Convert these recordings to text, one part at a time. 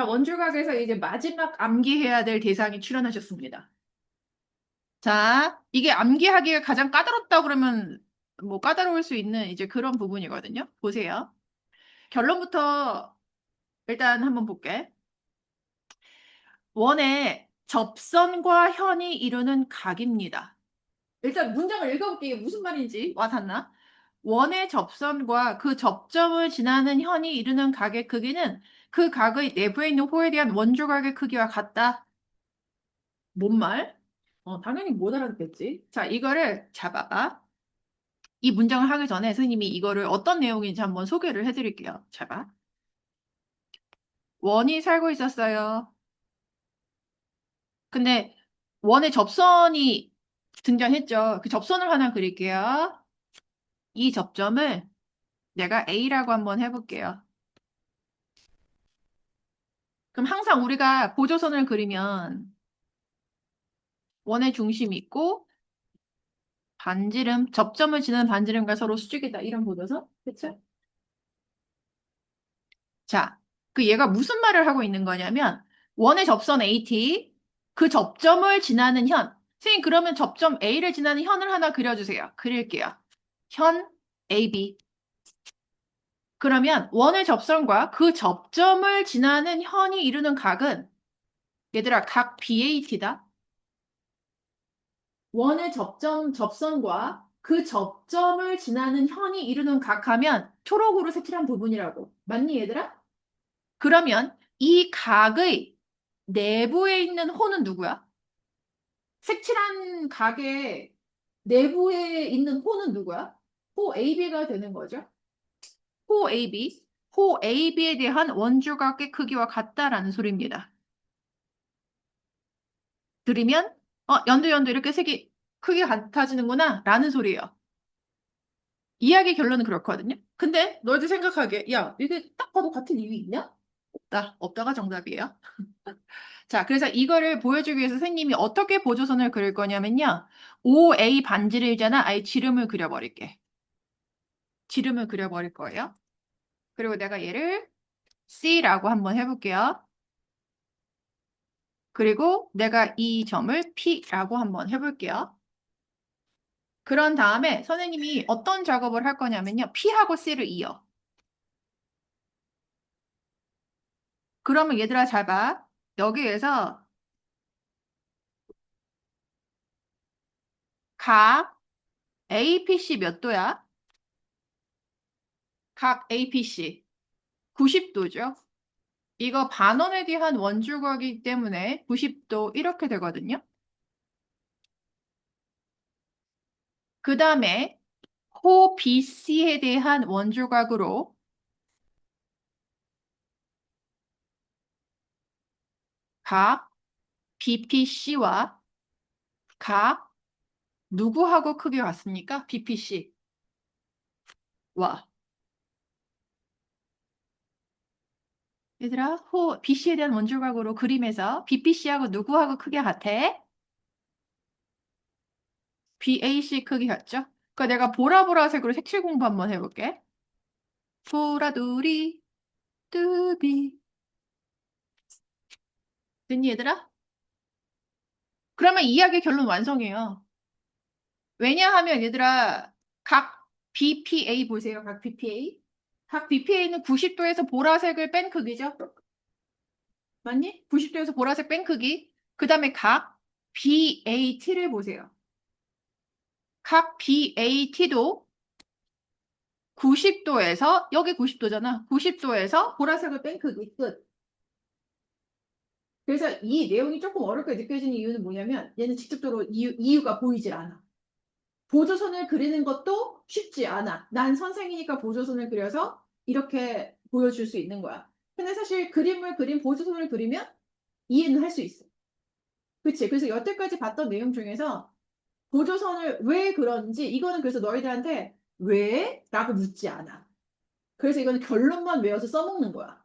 자, 원줄각에서 이제 마지막 암기해야 될 대상이 출연하셨습니다. 자, 이게 암기하기가 가장 까다롭다 그러면 뭐 까다로울 수 있는 이제 그런 부분이거든요. 보세요. 결론부터 일단 한번 볼게. 원의 접선과 현이 이루는 각입니다. 일단 문장을 읽어볼게요. 이게 무슨 말인지 와닿나? 원의 접선과 그 접점을 지나는 현이 이루는 각의 크기는 그 각의 내부에 있는 호에 대한 원줄각의 크기와 같다. 뭔 말? 당연히 못 알아듣겠지. 자, 이거를 잡아봐. 이 문장을 하기 전에 선생님이 이거를 어떤 내용인지 한번 소개를 해드릴게요. 잘 봐. 원이 살고 있었어요. 근데 원의 접선이 등장했죠. 그 접선을 하나 그릴게요. 이 접점을 내가 A라고 한번 해볼게요. 그럼 항상 우리가 보조선을 그리면 원의 중심이 있고 반지름, 접점을 지나는 반지름과 서로 수직이다. 이런 보조선? 그쵸? 자, 그 얘가 무슨 말을 하고 있는 거냐면 원의 접선 AT, 그 접점을 지나는 현. 선생님 그러면 접점 A를 지나는 현을 하나 그려주세요. 그릴게요. 현 AB. 그러면 원의 접선과 그 접점을 지나는 현이 이루는 각은 얘들아 각 BAT다. 원의 접선과 그 접점을 지나는 현이 이루는 각하면 초록으로 색칠한 부분이라고. 맞니 얘들아? 그러면 이 각의 내부에 있는 호는 누구야? 색칠한 각의 내부에 있는 호는 누구야? 호 AB가 되는 거죠. 호 AB. 호 AB에 대한 원주각의 크기와 같다라는 소리입니다. 들으면 연두 이렇게 색이 크기가 같아지는구나 라는 소리예요. 이야기 결론은 그렇거든요. 근데 너희들 생각하기에 야 이게 딱 봐도 같은 이유 있냐? 없다. 없다가 정답이에요. 자, 그래서 이거를 보여주기 위해서 선생님이 어떻게 보조선을 그릴 거냐면요. OA 반지름이잖아. 아예 지름을 그려버릴게. 지름을 그려버릴 거예요. 그리고 내가 얘를 C라고 한번 해볼게요. 그리고 내가 이 점을 P라고 한번 해볼게요. 그런 다음에 선생님이 어떤 작업을 할 거냐면요. P하고 C를 이어. 그러면 얘들아 잘 봐. 여기에서 각 APC 몇 도야? 각 APC 90도죠. 이거 반원에 대한 원주각이기 때문에 90도 이렇게 되거든요. 그 다음에 호 BC에 대한 원주각으로 각 BPC와 각 누구하고 크기가 같습니까? BPC와 얘들아 호 BC에 대한 원주각으로 그림에서 BPC하고 누구하고 크기가 같아? BAC 크기 같죠? 그러니까 내가 보라보라색으로 색칠 공부 한번 해볼게. 보라돌이 뚜비 됐니 얘들아? 그러면 이야기 결론 완성이에요. 왜냐하면 얘들아 각 BPA 보세요. 각 BPA. 각 BPA는 90도에서 보라색을 뺀 크기죠. 맞니? 90도에서 보라색 뺀 크기. 그 다음에 각 BAT를 보세요. 각 BAT도 90도에서 여기 90도잖아. 90도에서 보라색을 뺀 크기 끝. 그래서 이 내용이 조금 어렵게 느껴지는 이유는 뭐냐면 얘는 직접적으로 이유가 보이질 않아. 보조선을 그리는 것도 쉽지 않아. 난 선생이니까 보조선을 그려서 이렇게 보여줄 수 있는 거야. 근데 사실 보조선을 그리면 이해는 할 수 있어. 그치? 그래서 여태까지 봤던 내용 중에서 보조선을 왜 그런지 이거는 그래서 너희들한테 왜? 라고 묻지 않아. 그래서 이거는 결론만 외워서 써먹는 거야.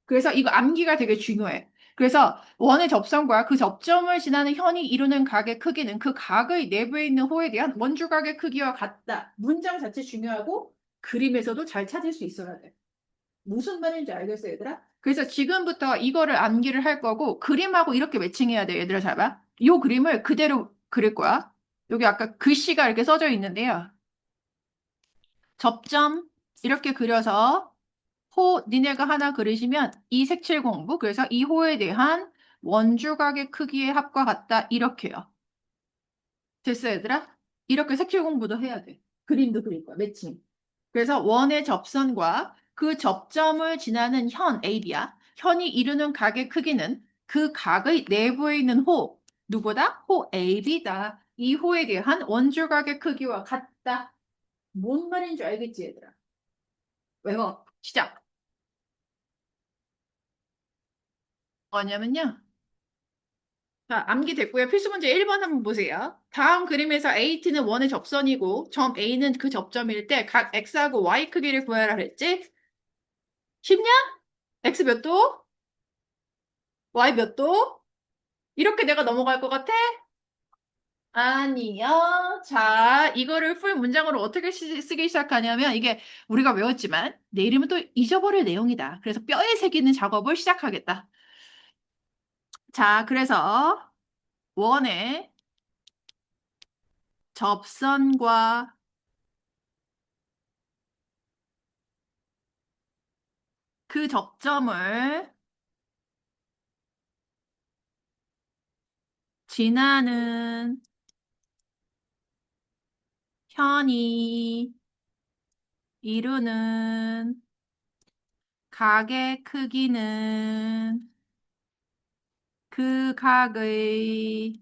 그래서 이거 암기가 되게 중요해. 그래서 원의 접선과 그 접점을 지나는 현이 이루는 각의 크기는 그 각의 내부에 있는 호에 대한 원주각의 크기와 같다. 문장 자체 중요하고 그림에서도 잘 찾을 수 있어야 돼. 무슨 말인지 알겠어, 얘들아? 그래서 지금부터 이거를 암기를 할 거고, 그림하고 이렇게 매칭해야 돼, 얘들아, 잘 봐. 요 그림을 그대로 그릴 거야. 여기 아까 글씨가 이렇게 써져 있는데요. 접점 이렇게 그려서 니네가 하나 그리시면 이 색칠 공부, 그래서 이 호에 대한 원주각의 크기의 합과 같다, 이렇게요. 됐어, 얘들아? 이렇게 색칠 공부도 해야 돼. 그림도 그릴 거야, 매칭. 그래서 원의 접선과 그 접점을 지나는 현, AB야. 현이 이루는 각의 크기는 그 각의 내부에 있는 호, 누구다? 호 AB다. 이 호에 대한 원주각의 크기와 같다. 뭔 말인지 알겠지, 얘들아? 외워. 시작. 뭐냐면요. 자, 암기 됐고요. 필수 문제 1번 한번 보세요. 다음 그림에서 AT는 원의 접선이고 점 A는 그 접점일 때 각 X하고 Y 크기를 구하라 그랬지? 쉽냐? X 몇 도? Y 몇 도? 이렇게 내가 넘어갈 것 같아? 아니요. 자, 이거를 풀 문장으로 어떻게 쓰기 시작하냐면 이게 우리가 외웠지만 내일이면 또 잊어버릴 내용이다. 그래서 뼈에 새기는 작업을 시작하겠다. 자, 그래서 원의 접선과 그 접점을 지나는 현이 이루는 각의 크기는 그 각의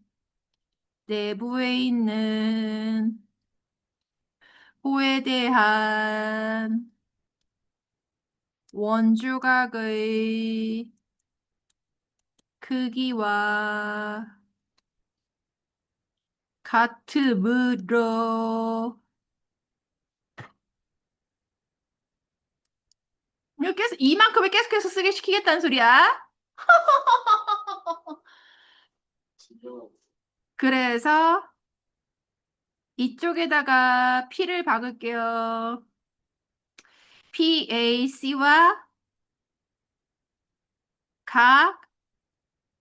내부에 있는 호에 대한 원주각의 크기와 같으므로 이렇게 해서 이만큼을 계속해서 쓰게 시키겠다는 소리야. 그래서 이쪽에다가 P를 박을게요. PAC와 각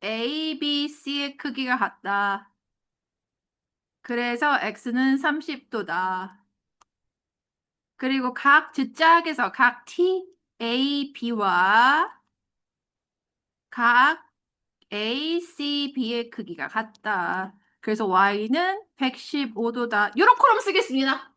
ABC의 크기가 같다. 그래서 X는 30도다. 그리고 각 Z짝에서 각 TAB와 각 ACB의 크기가 같다. 그래서 Y는 115도다. 이런 코럼 쓰겠습니다.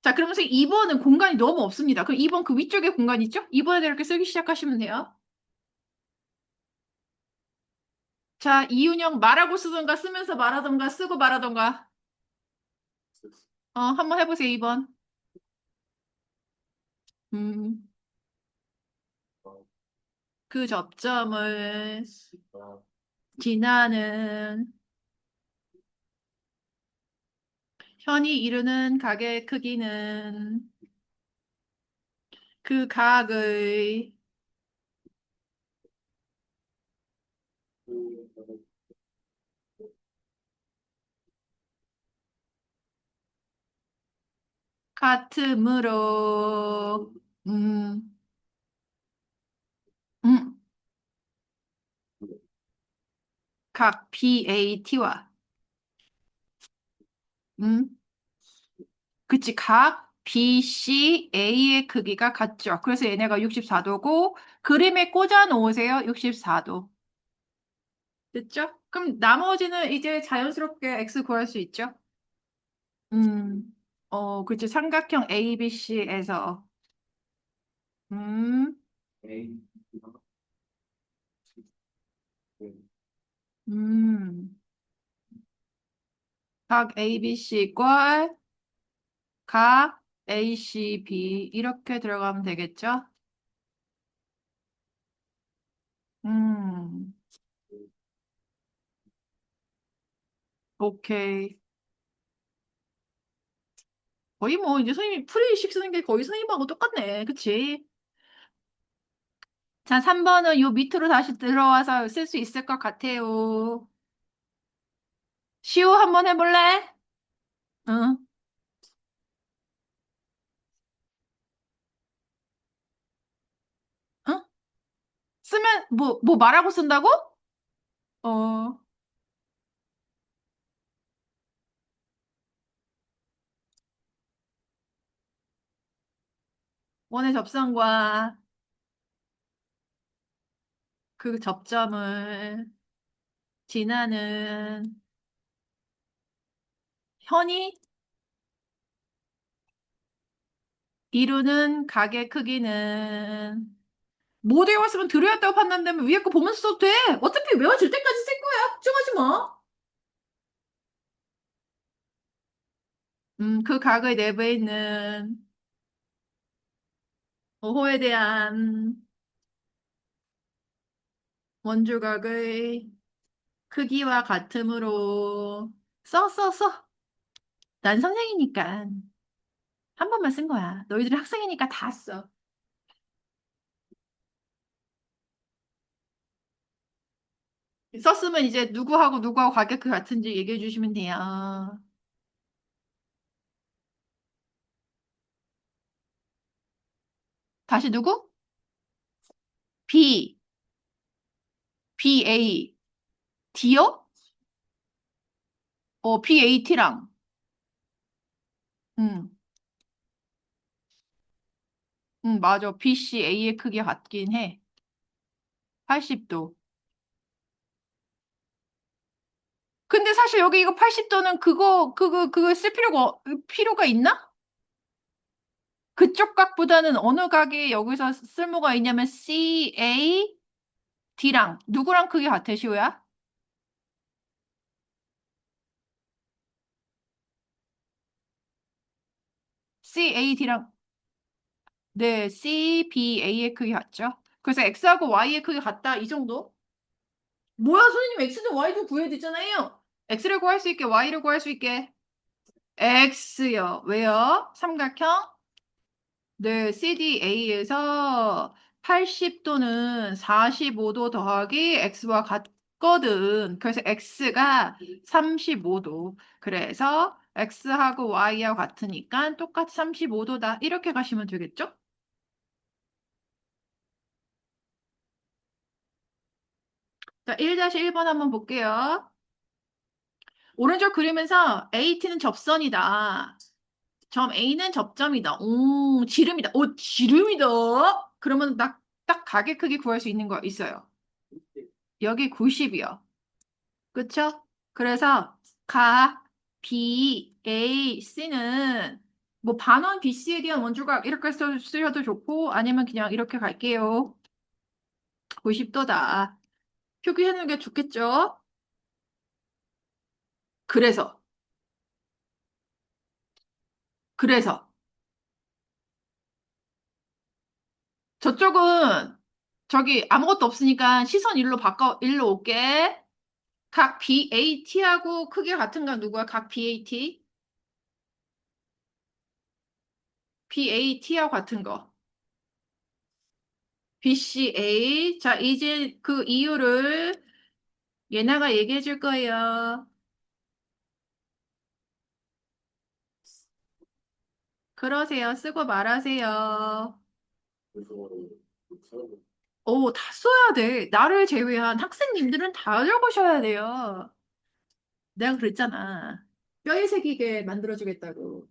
자, 그러면서 2번은 공간이 너무 없습니다. 그럼 2번 그 위쪽에 공간 있죠? 2번에 이렇게 쓰기 시작하시면 돼요. 자, 이윤영 말하고 쓰던가 쓰면서 말하던가 쓰고 말하던가. 한번 해보세요, 2번. 음, 그 접점을 지나는 현이 이루는 각의 크기는 그 각의 같으므로 음, 음, 각 BAT와 그치 각 BCA의 크기가 같죠. 그래서 얘네가 64도고 그림에 꽂아 놓으세요. 64도. 됐죠? 그럼 나머지는 이제 자연스럽게 X 구할 수 있죠? 그치 삼각형 ABC에서 음, 음, 각 ABC과 각 ACB 이렇게 들어가면 되겠죠? 음, 오케이. 거의 뭐 이제 선생님이 프리식 쓰는 게 거의 선생님하고 똑같네. 그치? 자, 3번은 요 밑으로 다시 들어와서 쓸 수 있을 것 같아요. 시우 한번 해볼래? 응, 응? 쓰면, 뭐 말하고 쓴다고? 어, 원의 접선과 그 접점을 지나는 현이 이루는 각의 크기는 모두 외웠으면 들어야겠다고 판단되면 위에 거 보면서 써도 돼. 어차피 외워질 때까지 쓸 거야. 걱정하지 마. 그 각의 내부에 있는 호에 대한 원주각의 크기와 같으므로 써. 난 선생이니까 한 번만 쓴 거야. 너희들이 학생이니까 다 써. 썼으면 이제 누구하고 가격 같은지 얘기해 주시면 돼요. 다시 누구? B, BA, D요? BAT랑. 응, 응, 맞아. BCA의 크기 같긴 해. 80도. 근데 사실 여기 이거 80도는 그거 쓸 필요가 있나? 그쪽 각보다는 어느 각이 여기서 쓸모가 있냐면 CA, D랑 누구랑 크기 같아, 시호야? CAD랑 네, CBA의 크기 같죠? 그래서 X하고 Y의 크기 같다 이 정도? 뭐야, 선생님 X도 Y도 구해야 되잖아요. X를 구할 수 있게 Y를 구할 수 있게 X요. 왜요? 삼각형 네, CDA에서 80도는 45도 더하기 X와 같거든. 그래서 X가 35도. 그래서 X하고 Y하고 같으니까 똑같이 35도다. 이렇게 가시면 되겠죠? 자, 1-1번 한번 볼게요. 오른쪽 그리면서 AT는 접선이다. 점 A는 접점이다. 오, 지름이다. 오, 지름이다. 그러면 딱 가게 크기 구할 수 있는 거 있어요. 여기 90이요. 그쵸? 그래서 각 B, A, C는 뭐 반원 BC에 대한 원주각 이렇게 쓰셔도 좋고 아니면 그냥 이렇게 갈게요. 90도다. 표기해놓은 게 좋겠죠? 그래서 그래서 저쪽은 저기 아무것도 없으니까 시선 일로 올게. 각 BAT하고 크기가 같은가 누구야? 각 BAT? BAT하고 같은 거. BCA. 자, 이제 그 이유를 예나가 얘기해 줄 거예요. 그러세요. 쓰고 말하세요. 오, 다 써야 돼. 나를 제외한 학생님들은 다 적으셔야 돼요. 내가 그랬잖아. 뼈에 새기게 만들어주겠다고.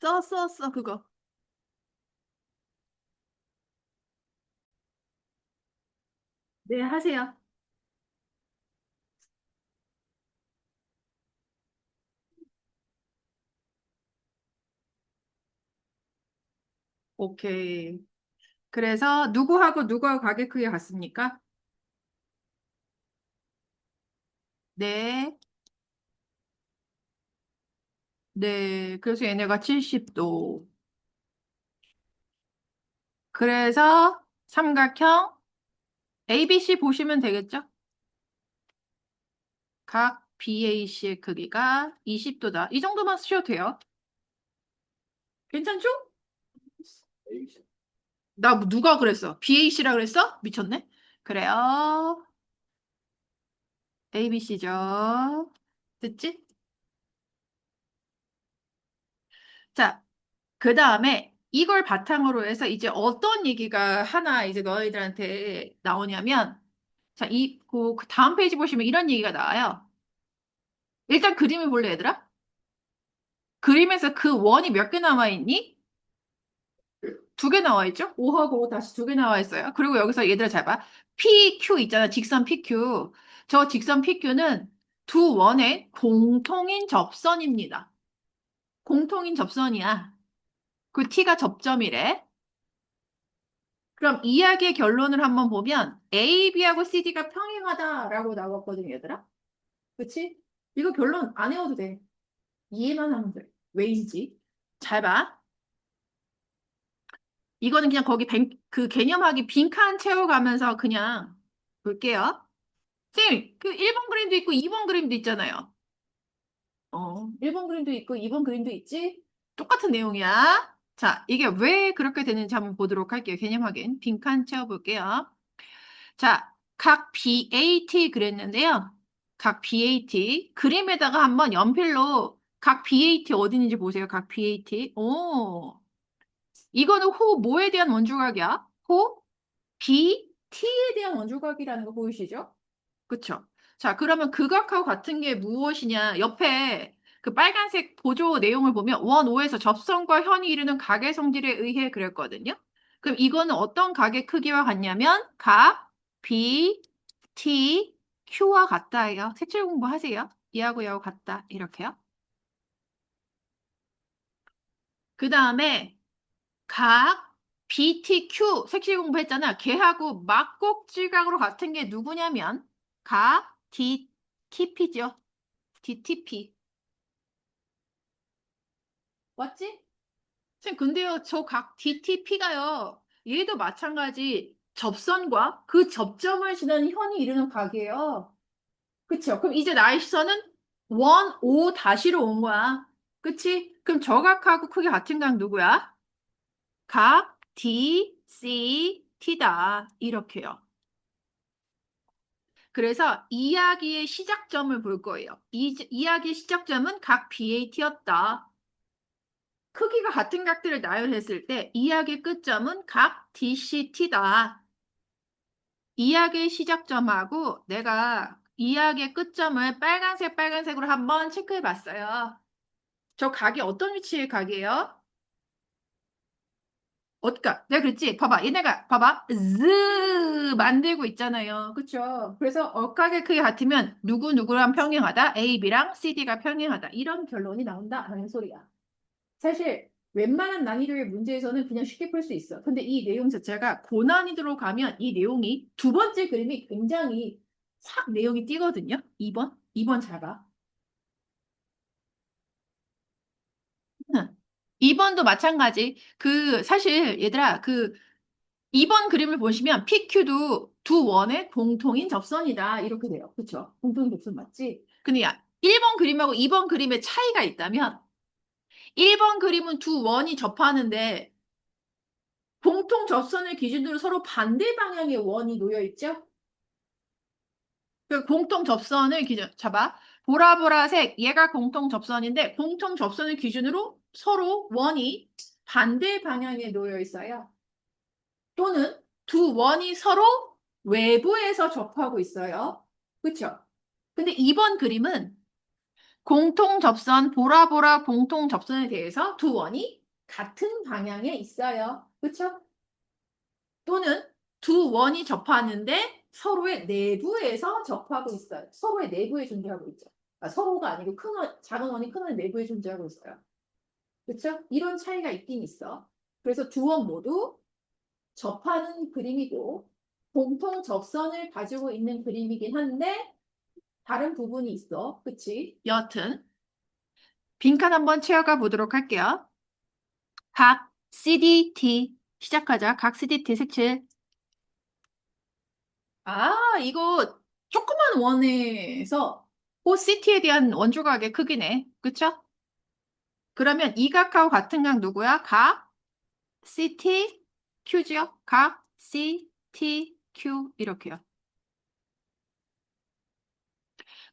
써, 그거. 네, 하세요. 오케이. 그래서 누구하고 가게 크게 같습니까? 네. 네. 그래서 얘네가 70도. 그래서 삼각형 ABC 보시면 되겠죠? 각 BAC의 크기가 20도다. 이 정도만 쓰셔도 돼요. 괜찮죠? 나 누가 그랬어? BAC라 그랬어? 미쳤네? 그래요. ABC죠. 됐지? 자, 그 다음에 이걸 바탕으로 해서 이제 어떤 얘기가 하나 이제 너희들한테 나오냐면, 자, 그 다음 페이지 보시면 이런 얘기가 나와요. 일단 그림을 볼래, 얘들아? 그림에서 그 원이 몇 개 나와 있니? 두 개 나와 있죠? 5하고 5 다시 두 개 나와 있어요. 그리고 여기서 얘들아 잘 봐. PQ 있잖아. 직선 PQ. 저 직선 PQ는 두 원의 공통인 접선입니다. 공통인 접선이야. 그 T가 접점이래. 그럼 이야기의 결론을 한번 보면 A, B하고 CD가 평행하다라고 나왔거든, 얘들아. 그치? 이거 결론 안 외워도 돼. 이해만 하면 돼. 왜인지. 잘 봐. 이거는 그냥 거기 그 개념하기 빈칸 채워가면서 그냥 볼게요. 쌤, 그 1번 그림도 있고 2번 그림도 있잖아요. 1번 그림도 있고 2번 그림도 있지? 똑같은 내용이야. 자, 이게 왜 그렇게 되는지 한번 보도록 할게요. 개념 확인. 빈칸 채워볼게요. 자, 각 BAT 그랬는데요. 각 BAT. 그림에다가 한번 연필로 각 BAT 어디 있는지 보세요. 각 BAT. 오, 이거는 호 뭐에 대한 원조각이야? 호 BT에 대한 원조각이라는 거 보이시죠? 그쵸? 자, 그러면 극악하고 같은 게 무엇이냐? 옆에 그 빨간색 보조 내용을 보면 원 5에서 접선과 현이 이루는 각의 성질에 의해 그랬거든요. 그럼 이거는 어떤 각의 크기와 같냐면 각 B, T, Q와 같다예요. 색칠 공부하세요. 이하고 이하고 같다. 이렇게요. 그 다음에 각 BTQ 색칠 공부했잖아. 걔하고 막곡지각으로 같은 게 누구냐면 각 DTP죠. DTP. 맞지? 선생님, 근데요, 저 각 DTP가요, 얘도 마찬가지 접선과 그 접점을 지나는 현이 이루는 각이에요. 그쵸? 그럼 이제 나의 시선은 원, 오, 다시로 온 거야. 그치? 그럼 저 각하고 크게 같은 각 누구야? 각 D, C, T다. 이렇게요. 그래서 이야기의 시작점을 볼 거예요. 이야기의 시작점은 각 BAT였다. 크기가 같은 각들을 나열했을 때 이야기의 끝점은 각 DCT다. 이야기의 시작점하고 내가 이야기의 끝점을 빨간색으로 한번 체크해 봤어요. 저 각이 어떤 위치의 각이에요? 어떨까? 내가 그랬지? 봐봐. 얘네가, 봐봐. 즈 만들고 있잖아요. 그쵸? 그래서 억각의 크기 같으면 누구누구랑 평행하다. A, B랑 CD가 평행하다. 이런 결론이 나온다. 라는 소리야. 사실 웬만한 난이도의 문제에서는 그냥 쉽게 풀 수 있어. 근데 이 내용 자체가 고난이도로 가면 이 내용이 두 번째 그림이 굉장히 싹 내용이 띄거든요. 2번 잘 봐. 2번도 마찬가지. 사실 얘들아, 2번 그림을 보시면 PQ도 두 원의 공통인 접선이다. 이렇게 돼요. 그쵸? 공통인 접선 맞지? 근데 야, 1번 그림하고 2번 그림의 차이가 있다면 1번 그림은 두 원이 접하는데 공통 접선을 기준으로 서로 반대 방향의 원이 놓여 있죠? 그 공통 접선을 기준, 잡아. 보라보라색, 얘가 공통 접선인데, 공통 접선을 기준으로 서로 원이 반대 방향에 놓여 있어요. 또는 두 원이 서로 외부에서 접하고 있어요. 그쵸? 근데 이번 그림은 공통 접선, 보라보라 공통 접선에 대해서 두 원이 같은 방향에 있어요. 그쵸? 또는 두 원이 접하는데 서로의 내부에서 접하고 있어요. 서로의 내부에 존재하고 있죠. 아, 서로가 아니고 작은 원이 큰 원의 내부에 존재하고 있어요. 그렇죠? 이런 차이가 있긴 있어. 그래서 두 원 모두 접하는 그림이고 공통 접선을 가지고 있는 그림이긴 한데 다른 부분이 있어. 그치? 여하튼 빈칸 한번 채워가 보도록 할게요. 각 CDT 시작하자. 각 CDT 색칠. 아, 이거 조그만 원에서 호시티에 대한 원조각의 크기네. 그쵸? 그러면 이 각하고 같은 각 누구야? 각, CT, Q지요? 각 C, T, Q 이렇게요.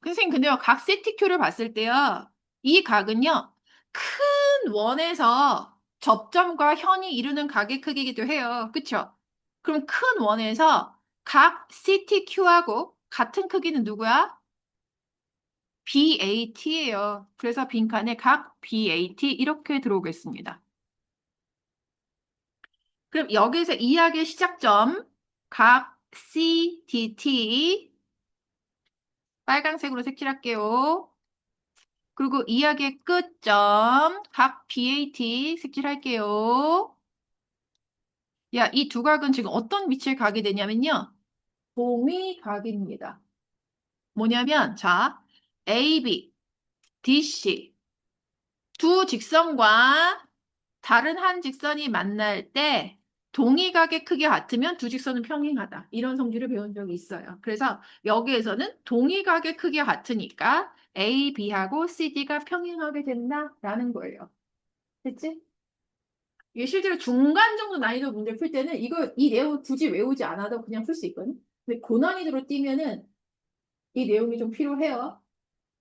선생님, 근데요, 각 CTQ를 봤을 때요, 이 각은요, 큰 원에서 접점과 현이 이루는 각의 크기이기도 해요. 그쵸? 그럼 큰 원에서 각 CTQ하고 같은 크기는 누구야? BAT예요. 그래서 빈칸에 각 BAT 이렇게 들어오겠습니다. 그럼 여기서 이야기의 시작점, 각 CDT, 빨간색으로 색칠할게요. 그리고 이야기의 끝점, 각 BAT 색칠할게요. 야, 이 두 각은 지금 어떤 위치에 각이 되냐면요. 동위각입니다. 뭐냐면, 자, AB, DC, 두 직선과 다른 한 직선이 만날 때 동위각의 크기가 같으면 두 직선은 평행하다. 이런 성질을 배운 적이 있어요. 그래서 여기에서는 동위각의 크기가 같으니까 A, B하고 CD가 평행하게 된다라는 거예요. 됐지? 이게 실제로 중간 정도 난이도 문제 풀 때는 이 내용 굳이 외우지 않아도 그냥 풀 수 있거든. 근데 고난이도로 뛰면은 이 내용이 좀 필요해요.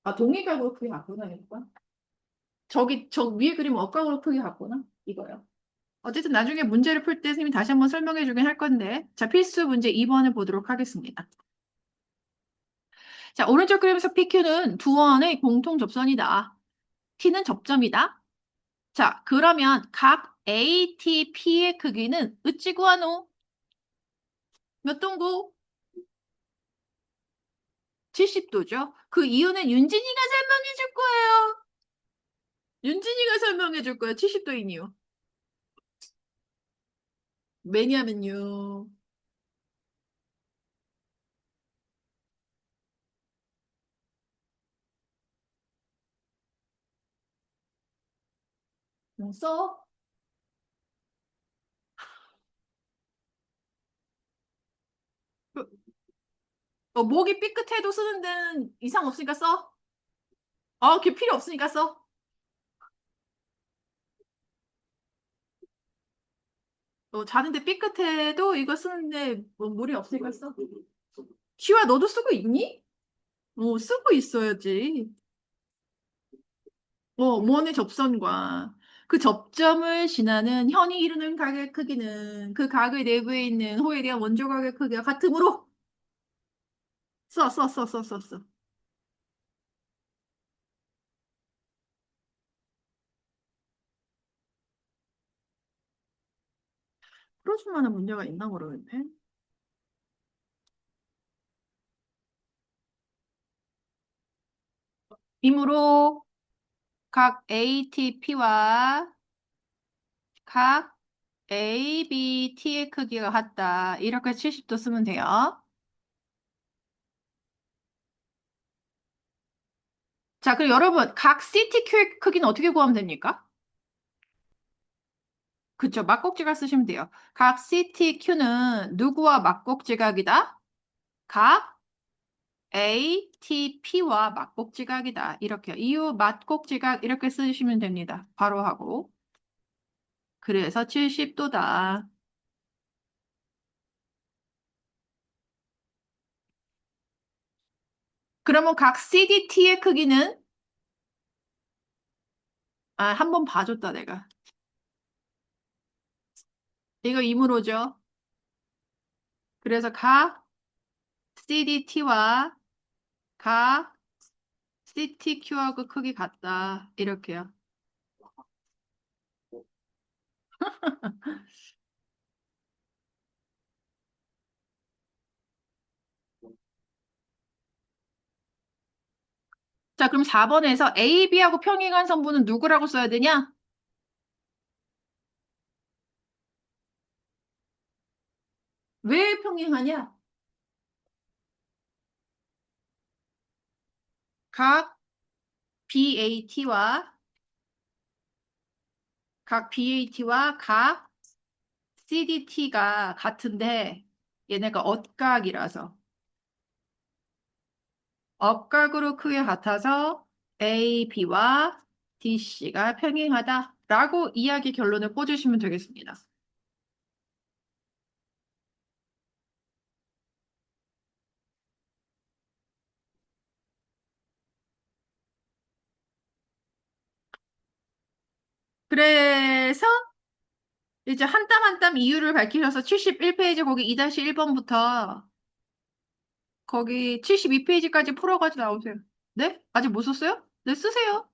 아, 동위각으로 크게 갔구나, 이거. 저 위에 그림 억각으로 크게 갔구나. 이거요. 어쨌든 나중에 문제를 풀 때 선생님이 다시 한번 설명해 주긴 할 건데. 자, 필수 문제 2번을 보도록 하겠습니다. 자, 오른쪽 그림에서 PQ는 두 원의 공통 접선이다. T는 접점이다. 자, 그러면 각 ATP의 크기는 어찌 구하노? 몇 동구? 70도죠. 그 이유는 윤진이가 설명해 줄 거예요. 윤진이가 설명해 줄 거예요. 70도인 이유. 왜냐면요. 써? 그, 목이 삐끗해도 쓰는 데는 이상 없으니까 써. 걔 필요 없으니까 써. 자는데 삐끗해도 이거 쓰는데 뭐 무리 없으니까 써. 시우야, 너도 쓰고 있니? 쓰고 있어야지. 원의 접선과 그 접점을 지나는 현이 이루는 각의 크기는 그 각의 내부에 있는 호에 대한 원조 각의 크기가 같으므로 써. 풀어줄 만한 문제가 있나 모르겠네. 이므로 각 ATP와 각 ABT의 크기가 같다. 이렇게 70도 쓰면 돼요. 자, 그럼 여러분, 각 CTQ의 크기는 어떻게 구하면 됩니까? 그쵸, 막곡지각 쓰시면 돼요. 각 CTQ는 누구와 막곡지각이다? 각 ATP와 막곡지각이다. 이렇게요. 이유 막곡지각 이렇게 쓰시면 됩니다. 바로 하고. 그래서 70도다. 그러면 각 CDT의 크기는 한 번 봐줬다 내가. 이거 임으로죠. 그래서 각 CDT와 각 CTQ하고 크기 같다. 이렇게요. 자, 그럼 4번에서 AB하고 평행한 선분은 누구라고 써야 되냐? 왜 평행하냐? 각 BAT와 각 CDT가 같은데 얘네가 억각이라서 억각으로 크게 같아서 AB와 DC가 평행하다라고 이야기 결론을 꽂으시면 되겠습니다. 그래서 이제 한 땀 한 땀 이유를 밝히셔서 71페이지 거기 2-1번부터 거기 72페이지까지 풀어가지고 나오세요. 네? 아직 못 썼어요? 네, 쓰세요.